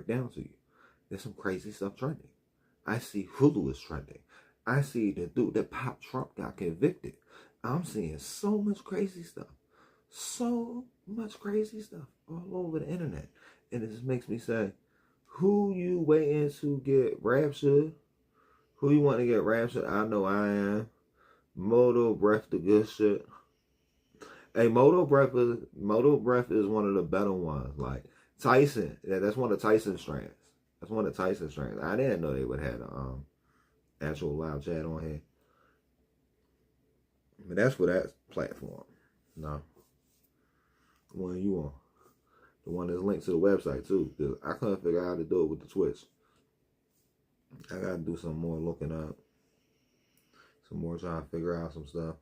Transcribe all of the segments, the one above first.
break down to you. There's some crazy stuff trending. I see Hulu is trending. I see the dude that popped Trump got convicted. I'm seeing so much crazy stuff. So much crazy stuff all over the internet. And it just makes me say, who you waiting to get raptured? Who you want to get raptured? I know I am. Moto Breath, the good shit. Hey, Moto Breath is one of the better ones. Like Tyson, that's one of Tyson's strands. That's one of Tyson's strands. I didn't know they would have actual live chat on here. But that's for that platform. No. The one you on. The one that's linked to the website too. Because I couldn't figure out how to do it with the Twitch. I gotta do some more looking up. Some more trying to figure out some stuff.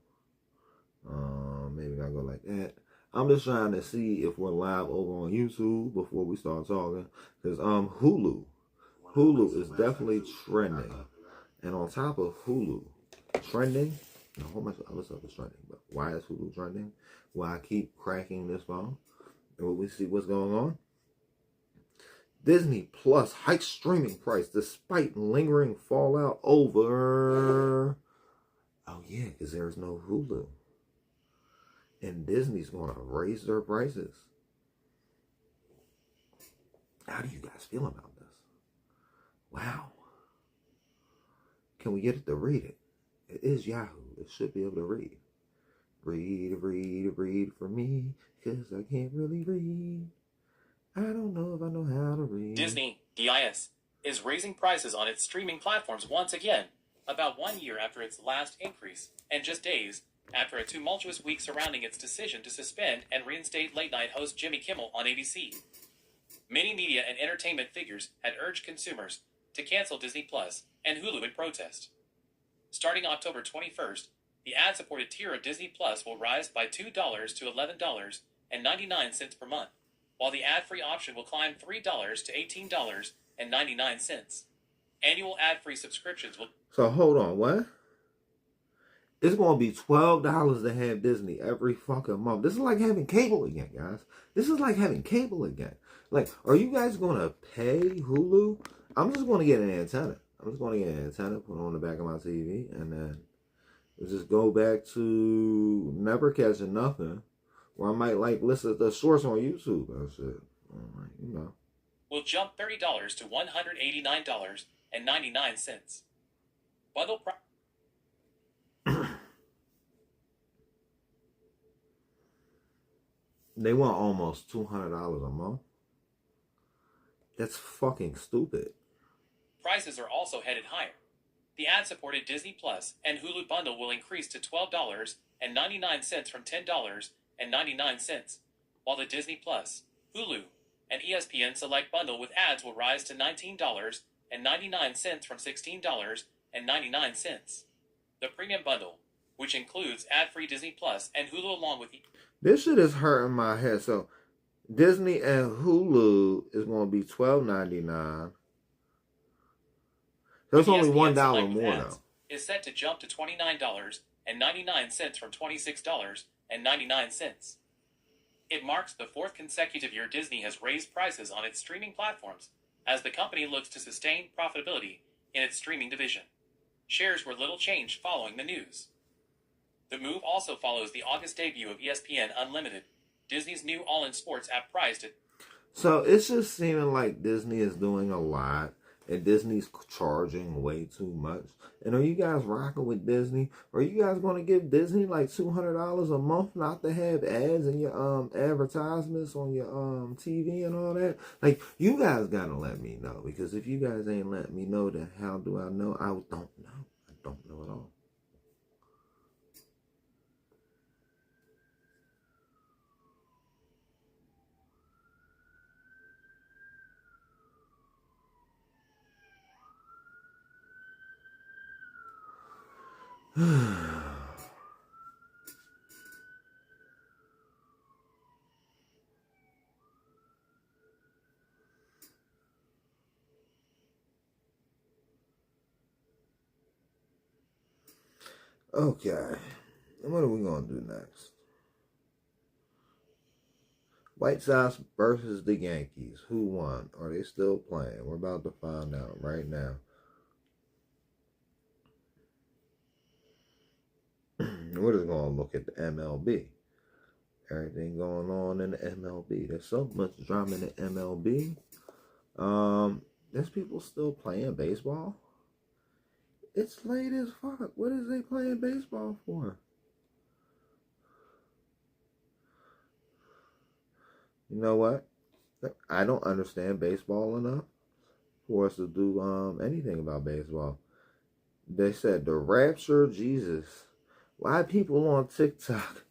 Maybe I'll go like that. I'm just trying to see if we're live over on YouTube before we start talking. Because Hulu is definitely trending. And on top of Hulu trending, a whole bunch of other stuff is trending. But why is Hulu trending? Why I keep cracking this phone? And we see what's going on. Disney Plus hikes streaming price despite lingering fallout over... Oh yeah, because there's no Hulu. And Disney's going to raise their prices. How do you guys feel about this? Wow. Can we get it to read it? It is Yahoo. It should be able to read. Read for me, because I can't really read. I don't know if I know how to read. Disney, DIS, is raising prices on its streaming platforms once again, about 1 year after its last increase, and just days after a tumultuous week surrounding its decision to suspend and reinstate late-night host Jimmy Kimmel on ABC. Many media and entertainment figures had urged consumers to cancel Disney Plus and Hulu in protest. Starting October 21st, the ad-supported tier of Disney Plus will rise by $2 to $11.99 per month, while the ad-free option will climb $3 to $18.99. Annual ad-free subscriptions will... So hold on, what? It's going to be $12 to have Disney every fucking month. This is like having cable again, guys. This is like having cable again. Like, are you guys going to pay Hulu? I'm just going to get an antenna. I'm just going to get an antenna, put it on the back of my TV, and then we'll just go back to never catching nothing. Or I might like listen to the shorts on YouTube and shit. Right, you know. Will jump $30 to $189.99. Bundle price. They want almost $200 a month. That's fucking stupid. Prices are also headed higher. The ad-supported Disney Plus and Hulu bundle will increase to $12.99 from $10.99, while the Disney Plus, Hulu, and ESPN Select bundle with ads will rise to $19.99 from $16.99. The premium bundle, which includes ad-free Disney Plus and Hulu along with... This shit is hurting my head. So, Disney and Hulu is going to be $12.99. So it's only $1 more though. Is set to jump to $29.99 from $26.99. It marks the fourth consecutive year Disney has raised prices on its streaming platforms as the company looks to sustain profitability in its streaming division. Shares were little changed following the news. The move also follows the August debut of ESPN Unlimited, Disney's new all-in sports app priced at... So it's just seeming like Disney is doing a lot and Disney's charging way too much. And are you guys rocking with Disney? Are you guys going to give Disney like $200 a month not to have ads and your advertisements on your TV and all that? Like, you guys got to let me know, because if you guys ain't let me know, then how do I know? I don't know. I don't know at all. Okay, what are we going to do next? White Sox versus the Yankees. Who won? Are they still playing? We're about to find out right now. We're just going to look at the MLB. Everything going on in the MLB. There's so much drama in the MLB. There's people still playing baseball. It's late as fuck. What is they playing baseball for? You know what? I don't understand baseball enough for us to do anything about baseball. They said the Rapture, Jesus. Why people on TikTok?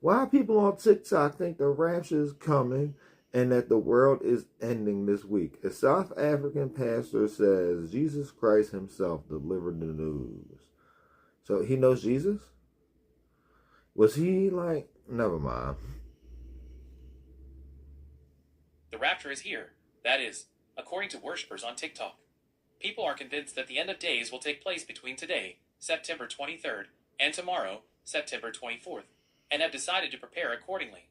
Why people on TikTok think the Rapture is coming and that the world is ending this week? A South African pastor says Jesus Christ himself delivered the news. So he knows Jesus? Was he like, never mind. The rapture is here. That is, according to worshippers on TikTok. People are convinced that the end of days will take place between today, September 23rd, and tomorrow, September 24th, and have decided to prepare accordingly.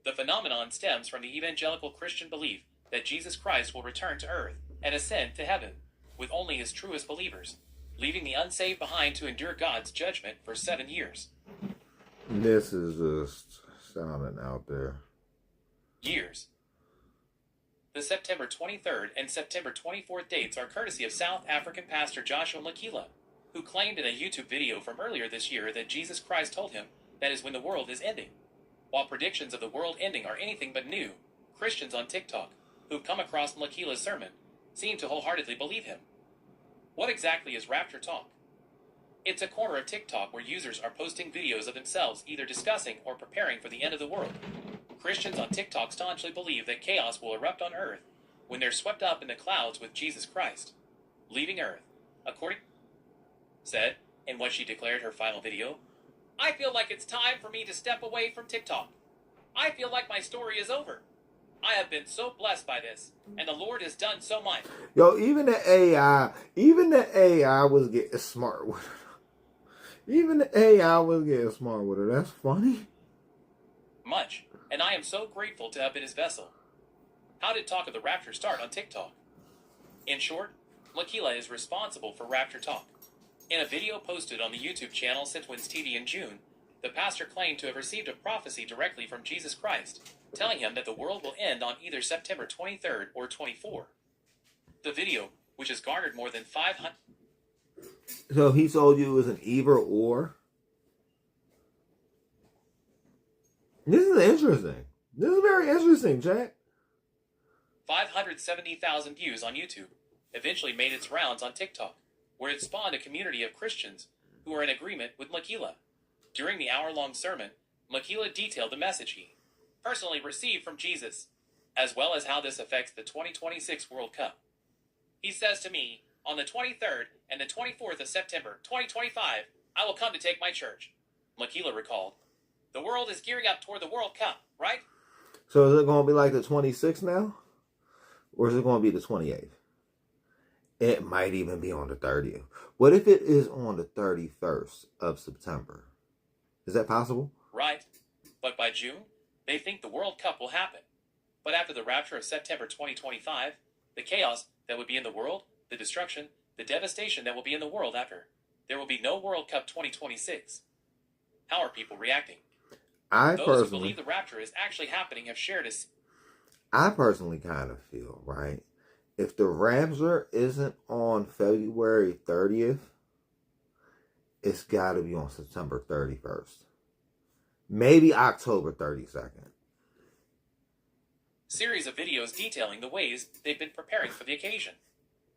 The phenomenon stems from the evangelical Christian belief that Jesus Christ will return to earth and ascend to heaven, with only his truest believers, leaving the unsaved behind to endure God's judgment for 7 years. This is just sounding out there. Years. The September 23rd and September 24th dates are courtesy of South African pastor Joshua Makila, who claimed in a YouTube video from earlier this year that Jesus Christ told him that is when the world is ending. While predictions of the world ending are anything but new, Christians on TikTok, who've come across Makila's sermon, seem to wholeheartedly believe him. What exactly is Rapture Talk? It's a corner of TikTok where users are posting videos of themselves either discussing or preparing for the end of the world. Christians on TikTok staunchly believe that chaos will erupt on Earth when they're swept up in the clouds with Jesus Christ, leaving Earth, according said in what she declared her final video. I feel like it's time for me to step away from TikTok. I feel like my story is over. I have been so blessed by this, and the Lord has done so much. Yo, even the AI was getting smart with her. Even the AI was getting smart with her. That's funny. Much, and I am so grateful to have been his vessel. How did talk of the Rapture start on TikTok? In short, Makila is responsible for Rapture Talk. In a video posted on the YouTube channel Sitwins TV in June, the pastor claimed to have received a prophecy directly from Jesus Christ, telling him that the world will end on either September 23rd or 24th. The video, which has garnered more than 500... So he told you it was an either or? This is interesting. This is very interesting, Jack. 570,000 views on YouTube, eventually made its rounds on TikTok, where it spawned a community of Christians who are in agreement with Makila. During the hour-long sermon, Makila detailed the message he personally received from Jesus, as well as how this affects the 2026 World Cup. He says to me, on the 23rd and the 24th of September 2025, I will come to take my church. Makila recalled. The world is gearing up toward the World Cup, right? So is it going to be like the 26th now? Or is it going to be the 28th? It might even be on the 30th. What if it is on the 31st of September? Is that possible? Right. But by June, they think the World Cup will happen. But after the rapture of September 2025, the chaos that would be in the world, the destruction, the devastation that will be in the world after, there will be no World Cup 2026. How are people reacting? Those who believe the rapture is actually happening have shared us. I personally kind of feel, right? If the rapture isn't on February 30th, it's got to be on September 31st. Maybe October 32nd. Series of videos detailing the ways they've been preparing for the occasion.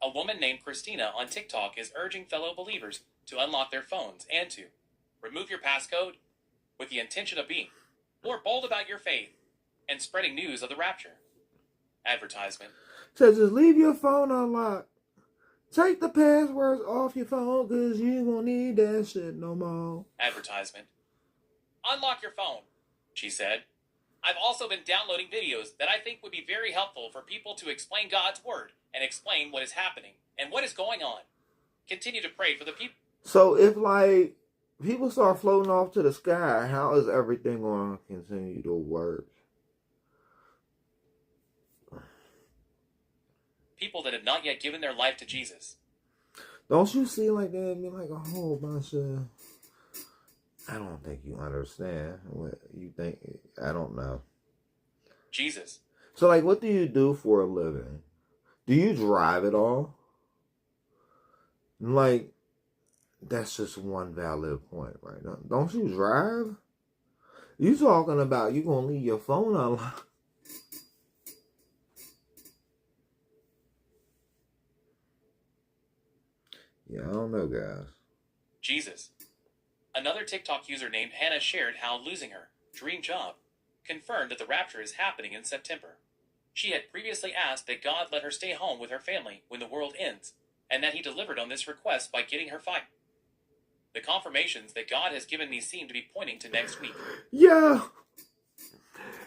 A woman named Christina on TikTok is urging fellow believers to unlock their phones and to remove your passcode with the intention of being more bold about your faith and spreading news of the rapture. Advertisement. So just leave your phone unlocked. Take the passwords off your phone because you won't need that shit no more. Advertisement. Unlock your phone, she said. I've also been downloading videos that I think would be very helpful for people to explain God's word and explain what is happening and what is going on. Continue to pray for the people. So if like people start floating off to the sky, how is everything going to continue to work? people that have not yet given their life to Jesus. Don't you see like that? I mean, like a whole bunch of. I don't think you understand what you think. I don't know. Jesus. So, like, what do you do for a living? Do you drive at all? Like, that's just one valid point, right? Don't you drive? You talking about you gonna leave your phone unlocked? Yeah, I don't know, guys. Jesus. Another TikTok user named Hannah shared how losing her dream job confirmed that the rapture is happening in September. She had previously asked that God let her stay home with her family when the world ends, and that he delivered on this request by getting her fired. The confirmations that God has given me seem to be pointing to next week. Yeah.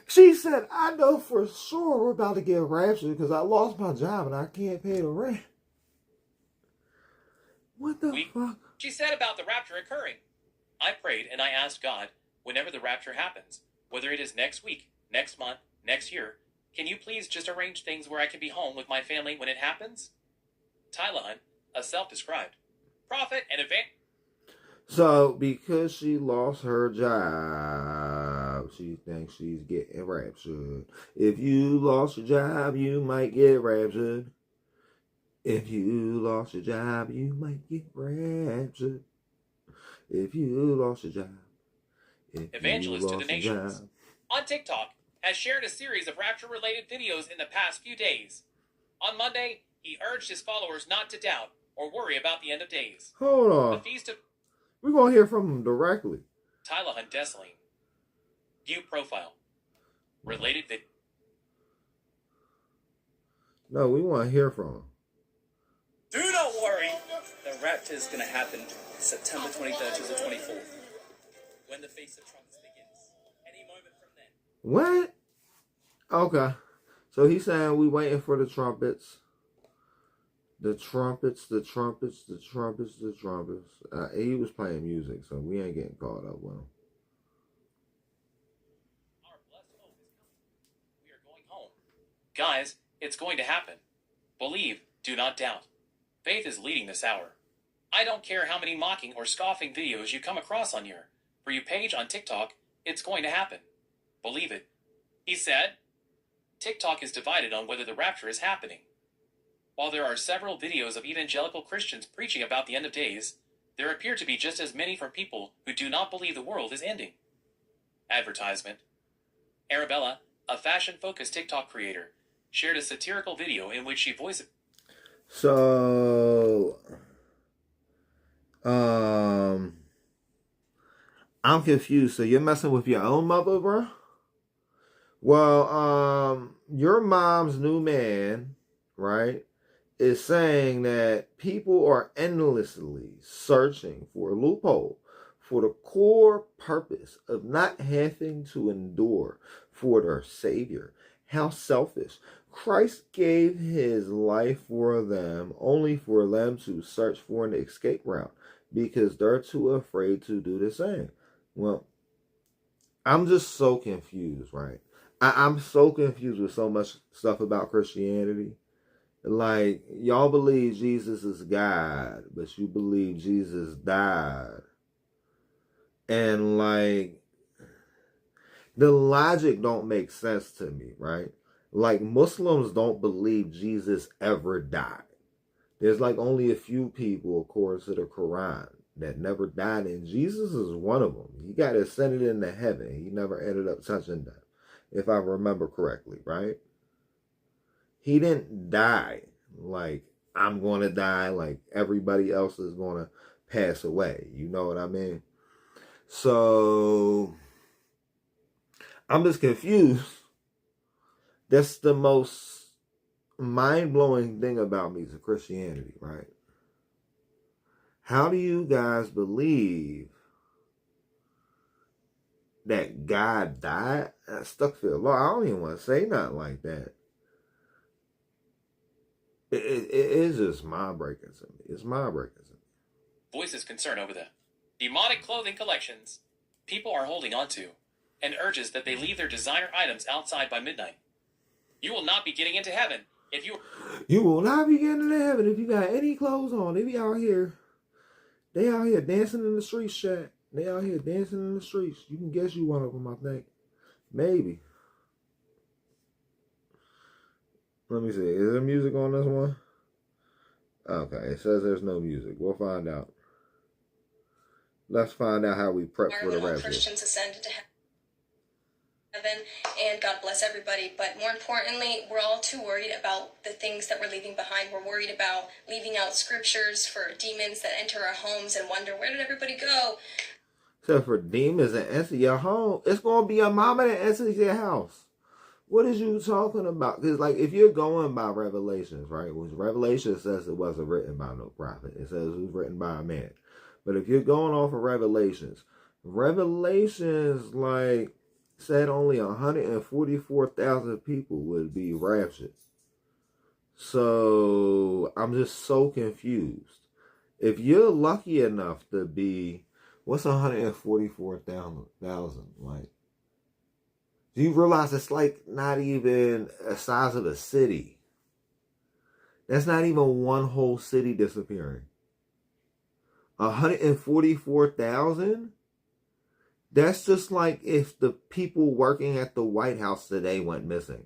She said, I know for sure we're about to get raptured because I lost my job and I can't pay the rent. What the fuck? She said about the rapture occurring. I prayed and I asked God, whenever the rapture happens, whether it is next week, next month, next year, can you please just arrange things where I can be home with my family when it happens? Tyla, a self-described prophet and evangelist. So, because she lost her job, she thinks she's getting raptured. If you lost your job, you might get raptured. If you lost your job, you might get raptured. If you lost your job. Evangelist to the nations. On TikTok, has shared a series of rapture-related videos in the past few days. On Monday, he urged his followers not to doubt or worry about the end of days. Hold on. The feast of... We're going to hear from him directly. Tyla Hunt Desling. View profile. Related vid... No, we want to hear from him. Do not worry. The rapture is going to happen September 23rd to the 24th. When the Feast of Trumpets begins. Any moment from then. What? Okay. So he's saying we waiting for the trumpets. The trumpets, the trumpets, the trumpets, the trumpets. He was playing music, so we ain't getting caught up with him. Our blessed hope is coming. We are going home. Guys, it's going to happen. Believe, do not doubt. Faith is leading this hour. I don't care how many mocking or scoffing videos you come across on your For You page on TikTok, it's going to happen. Believe it. He said, TikTok is divided on whether the rapture is happening. While there are several videos of evangelical Christians preaching about the end of days, there appear to be just as many from people who do not believe the world is ending. Advertisement. Arabella, a fashion-focused TikTok creator, shared a satirical video in which she voices... So, I'm confused. So you're messing with your own mother, bro? Well, your mom's new man, right, is saying that people are endlessly searching for a loophole for the core purpose of not having to endure for their Savior. How selfish. Christ gave his life for them only for them to search for an escape route because they're too afraid to do the same. Well, I'm just so confused, right? I'm so confused with so much stuff about Christianity. Like, y'all believe Jesus is God, but you believe Jesus died. And, like, the logic don't make sense to me, right? Like, Muslims don't believe Jesus ever died. There's, like, only a few people, according to the Quran, that never died, and Jesus is one of them. He got ascended into heaven. He never ended up touching them, if I remember correctly, right? He didn't die like, I'm going to die, like everybody else is going to pass away. You know what I mean? So, I'm just confused. That's the most mind-blowing thing about me is Christianity, right? How do you guys believe that God died? That's stuck for the law. I don't even want to say nothing like that. It is just mind-breaking to me. It's mind-breaking to me. Voices concern over the demonic clothing collections people are holding on to, and urges that they leave their designer items outside by midnight. You will not be getting into heaven If you You will not be getting into heaven if you got any clothes on. They out here dancing in the streets, chat. They out here dancing in the streets. You can guess you one of them, I think. Maybe. Let me see. Is there music on this one? Okay, it says there's no music. We'll find out. Let's find out how we prep for the rapture. Christians ascended to heaven, and God bless everybody. But more importantly, we're all too worried about the things that we're leaving behind. We're worried about leaving out scriptures for demons that enter our homes and wonder, where did everybody go? So for demons that enter your home, it's going to be a mama that enters your house. What is you talking about? Because, like, if you're going by Revelations, right? Which Revelation says it wasn't written by no prophet. It says it was written by a man. But if you're going off of Revelations, like, said only 144,000 people would be raptured. So, I'm just so confused. If you're lucky enough to be, what's 144,000 like? Do you realize it's like not even the size of a city? That's not even one whole city disappearing. 144,000? That's just like if the people working at the White House today went missing.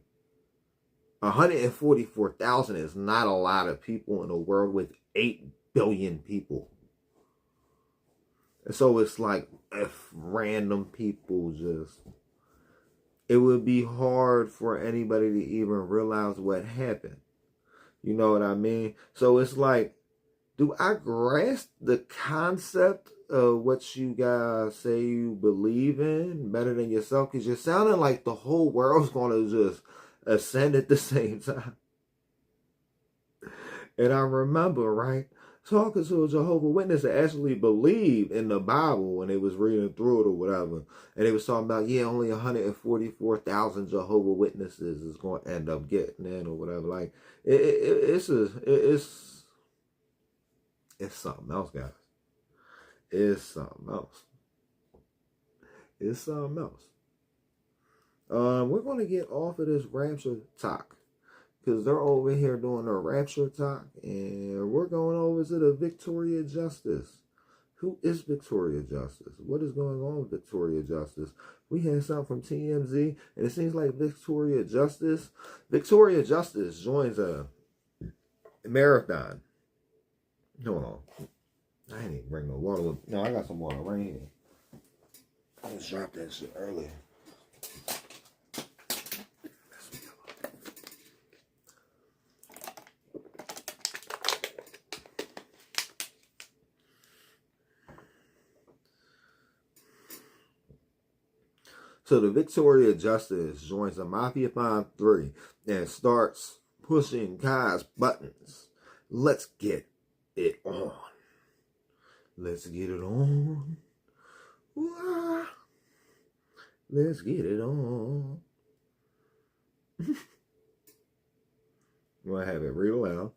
144,000 is not a lot of people in a world with 8 billion people. And so it's like if random people just... It would be hard for anybody to even realize what happened. You know what I mean? So it's like, do I grasp the concept of what you guys say you believe in better than yourself? Because you're sounding like the whole world's going to just ascend at the same time. And I remember, right, talking to a Jehovah's Witness that actually believed in the Bible when they was reading through it or whatever. And they was talking about, yeah, only 144,000 Jehovah's Witnesses is going to end up getting in or whatever. Like, it's something else, guys. It's something else. It's something else. We're going to get off of this rapture talk. Because they're over here doing their rapture talk. And we're going over to the Victoria Justice. Who is Victoria Justice? What is going on with Victoria Justice? We had something from TMZ. And it seems like Victoria Justice joins a marathon. Hold on. I didn't even bring no water with. No, I got some water right here. I just dropped that shit earlier. So the Victoria Justice joins the Mafia-thon 3 and starts pushing Kai's buttons. Let's get it on. Let's get it on. Ooh, let's get it on. You want to have it read aloud?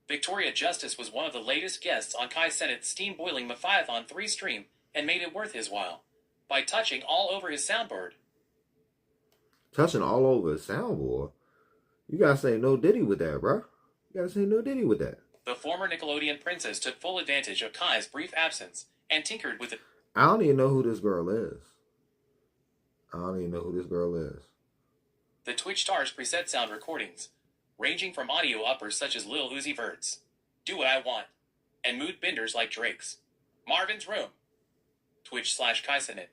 Victoria Justice was one of the latest guests on Kai Cenat's steam-boiling Mafia-thon 3 stream and made it worth his while by touching all over his soundboard. Touching all over his soundboard? You gotta say no diddy with that, bro. You gotta say no diddy with that. The former Nickelodeon princess took full advantage of Kai's brief absence and tinkered with it. I don't even know who this girl is. The Twitch stars preset sound recordings, ranging from audio uppers such as Lil Uzi Vert's Do What I Want, and mood benders like Drake's Marvin's Room. Twitch/Kai Cenat.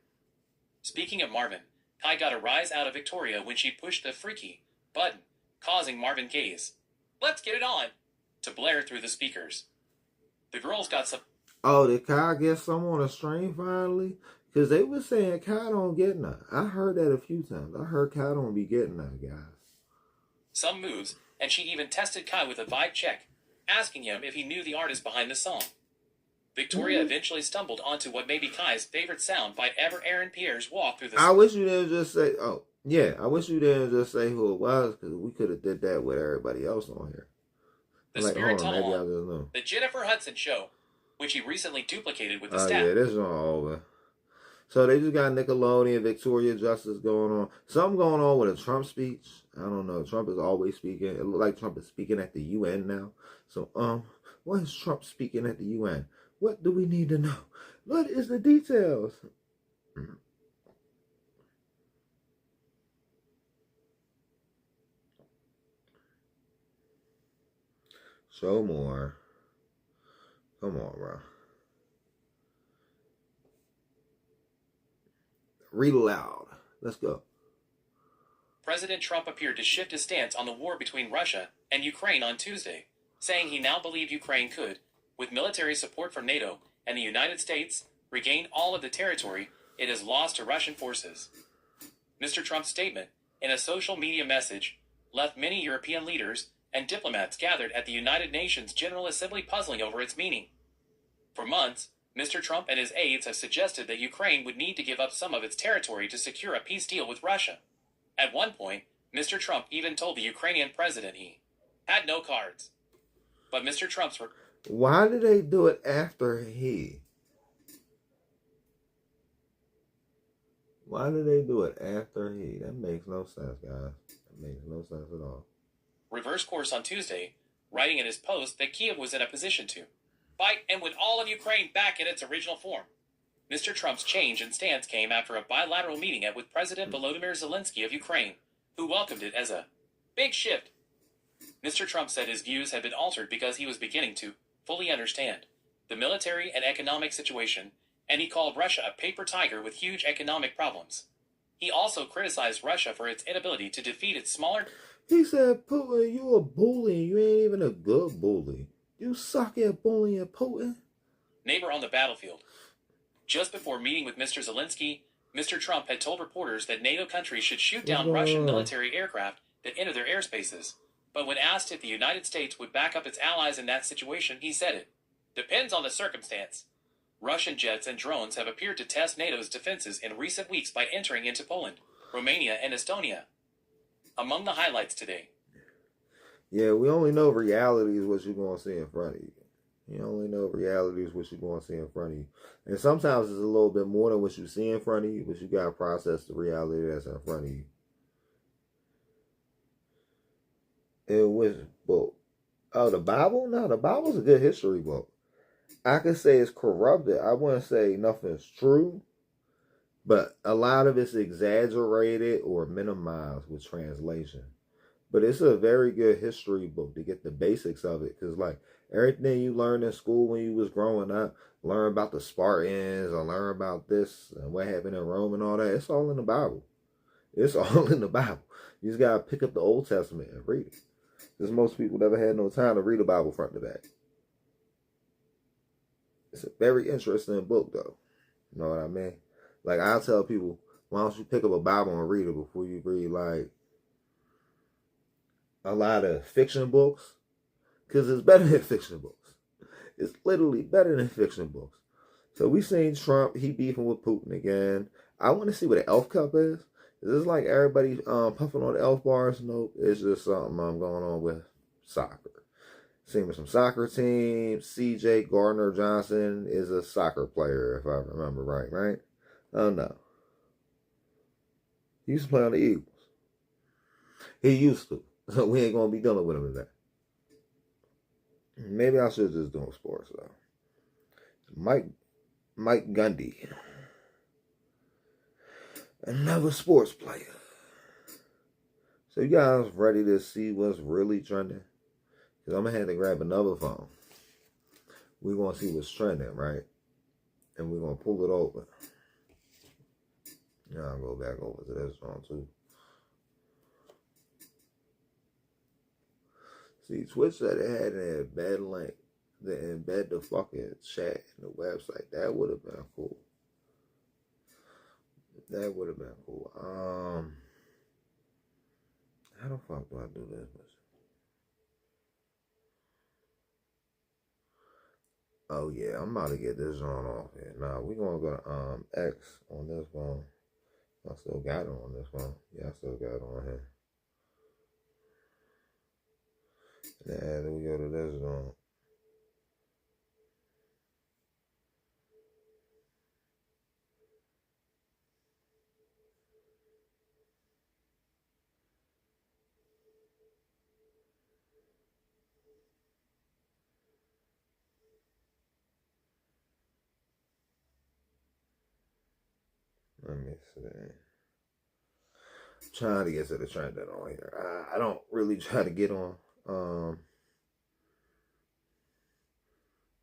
Speaking of Marvin, Kai got a rise out of Victoria when she pushed the freaky button, causing Marvin Gaye's "Let's Get It On" to blare through the speakers. The girls got some... Oh, did Kai get some on a stream finally? Because they were saying Kai don't get none. I heard that a few times. I heard Kai don't be getting none, guys. Some moves, and she even tested Kai with a vibe check, asking him if he knew the artist behind the song. Victoria eventually stumbled onto what may be Kai's favorite sound by ever Aaron Pierre's walk through the... I wish you didn't just say, oh, yeah, I wish you didn't just say who it was, because we could have did that with everybody else on here. The like, Spirit maybe I Tunnel, just know. The Jennifer Hudson Show, which he recently duplicated with the Oh, staff. yeah, this is all over. So they just got Nickelodeon, Victoria Justice going on. Something going on with a Trump speech. I don't know. Trump is always speaking. It looks like Trump is speaking at the UN now. So, what is Trump speaking at the UN? What do we need to know? What is the details? Show more. Come on, bro. Read aloud. Let's go. President Trump appeared to shift his stance on the war between Russia and Ukraine on Tuesday, saying he now believed Ukraine could, with military support from NATO and the United States, regain all of the territory it has lost to Russian forces. Mr. Trump's statement, in a social media message, left many European leaders and diplomats gathered at the United Nations General Assembly puzzling over its meaning. For months, Mr. Trump and his aides have suggested that Ukraine would need to give up some of its territory to secure a peace deal with Russia. At one point, Mr. Trump even told the Ukrainian president he had no cards. But Mr. Trump's... Why did they do it after he? Why did they do it after he? That makes no sense, guys. That makes no sense at all. Reverse course on Tuesday, writing in his post that Kiev was in a position to fight and win all of Ukraine back in its original form. Mr. Trump's change in stance came after a bilateral meeting with President Volodymyr Zelensky of Ukraine, who welcomed it as a big shift. Mr. Trump said his views had been altered because he was beginning to fully understand the military and economic situation, and he called Russia a paper tiger with huge economic problems. He also criticized Russia for its inability to defeat its smaller... He said, Putin, you a bully. You ain't even a good bully. You suck at bullying, Putin. Neighbor on the battlefield. Just before meeting with Mr. Zelensky, Mr. Trump had told reporters that NATO countries should shoot down Russian military aircraft that enter their airspaces. But when asked if the United States would back up its allies in that situation, he said it depends on the circumstance. Russian jets and drones have appeared to test NATO's defenses in recent weeks by entering into Poland, Romania, and Estonia. Among the highlights today. Yeah, we only know reality is what you're going to see in front of you. You only know reality is what you're going to see in front of you. And sometimes it's a little bit more than what you see in front of you, but you got to process the reality that's in front of you. And which book? Oh, the Bible? No, the Bible's a good history book. I could say it's corrupted. I wouldn't say nothing's true, but a lot of it's exaggerated or minimized with translation. But it's a very good history book to get the basics of it. Because, like, everything you learned in school when you was growing up, learn about the Spartans or learn about this and what happened in Rome and all that, it's all in the Bible. It's all in the Bible. You just got to pick up the Old Testament and read it. Because most people never had no time to read the Bible front to back. It's a very interesting book, though. You know what I mean? Like, I tell people, why don't you pick up a Bible and read it before you read, like, a lot of fiction books? Because it's better than fiction books. It's literally better than fiction books. So we seen Trump, he beefing with Putin again. I want to see what an elf cup is. Is this like everybody puffing on the elf bars? Nope. It's just something going on with soccer. Seen with some soccer teams. CJ Gardner-Johnson is a soccer player, if I remember right? Oh, no. He used to play on the Eagles. He used to. So we ain't going to be dealing with him today. Maybe I should just do sports, though. Mike Gundy. Another sports player. So you guys ready to see what's really trending? Because I'm going to have to grab another phone. We're going to see what's trending, right? And we're going to pull it over. Now I'll go back over to this phone, too. See, Twitch said it had an embed link to embed the fucking chat in the website. That would have been cool. That would have been cool. How the fuck do I do this? Oh yeah, I'm about to get this on off here. Nah, we're gonna go to X on this phone. I still got it on this phone. Yeah, I still got it on here. And then we go to this one. Let me see. Trying to get to the trending on here. I don't really try to get on.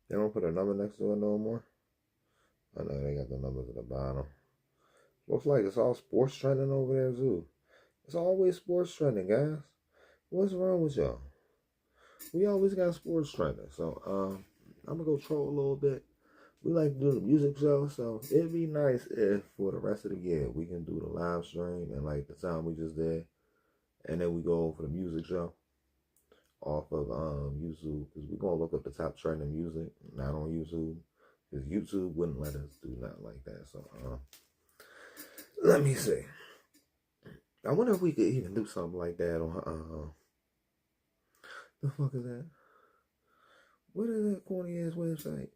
They don't put a number next to it no more. I know they got the numbers at the bottom. Looks like it's all sports trending over there too. It's always sports trending, guys. What's wrong with y'all? We always got sports trending. So I'm gonna go troll a little bit. We like to do the music show, so it'd be nice if for the rest of the year we can do the live stream and like the time we just did, and then we go over the music show off of YouTube, because we're gonna look up the top trending music, not on YouTube, because YouTube wouldn't let us do nothing like that. So let me see. I wonder if we could even do something like that on the fuck is that? What is that corny ass website?